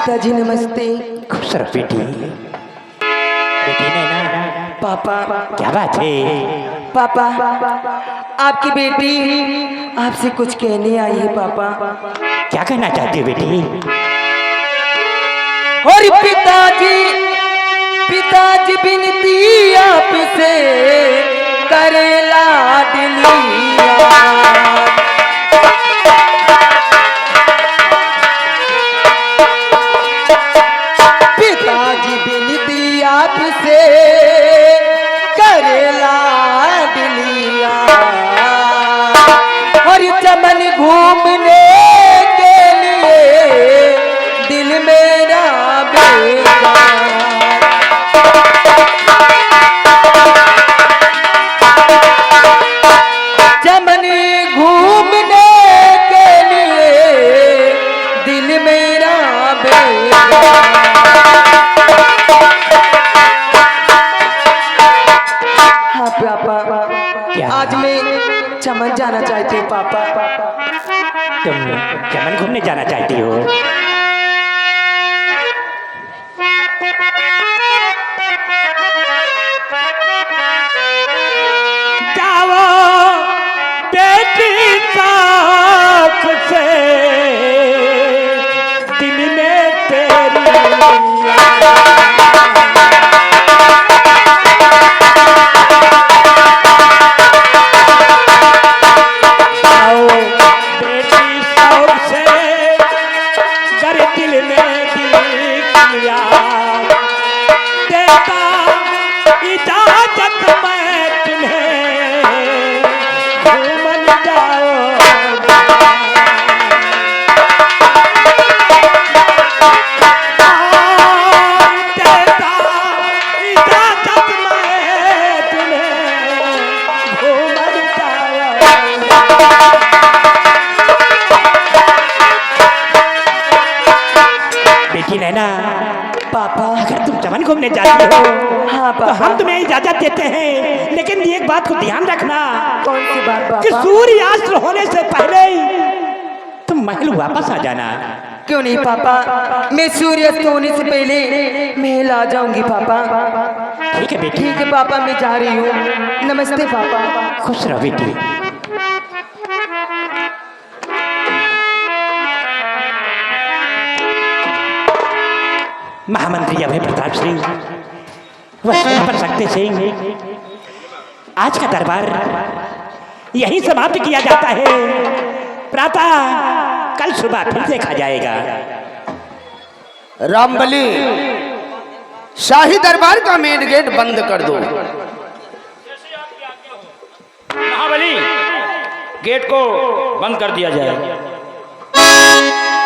पिताजी नमस्ते। खुश रहो बेटी। बेटी नैना। पापा। क्या बात है? पापा आपकी बेटी आपसे कुछ कहने आई है पापा। क्या कहना चाहती हो बेटी? और पिताजी बिनती आपसे करे लाडलिया। पिताजी बिनती आपसे करे लाडलिया। और चमन घूमने के लिए दिल मेरा बेकार। चमन घूमने के लिए दिल मेरा बेकार। हाँ पापा आज मैं चमन जाना चाहती हूँ पापा। तुम चमन घूमने जाना चाहती हो? जाओ बेटी साथ से दिल में तेरी। नैना पापा अगर तुम चमन घूमने जाती हो हाँ पापा तो हम तुम्हें इजाजत देते हैं, लेकिन एक बात को ध्यान रखना। कौन सी बात पापा? कि सूर्यास्त होने से पहले ही तुम महल वापस आ जाना। क्यों नहीं पापा, मैं सूर्यास्त होने से पहले महल आ जाऊंगी पापा। ठीक है बेटी। ठीक है पापा मैं जा रही हूँ। नमस्ते पापा। खुश रहो बेटी। महामंत्री अभय प्रताप सिंह व सेनापति शक्ति सिंह, आज का दरबार यहीं समाप्त किया जाता है। प्रातः कल सुबह फिर देखा जाएगा। रामबली, शाही दरबार का मेन गेट बंद कर दो। महाबली, गेट को बंद कर दिया जाए।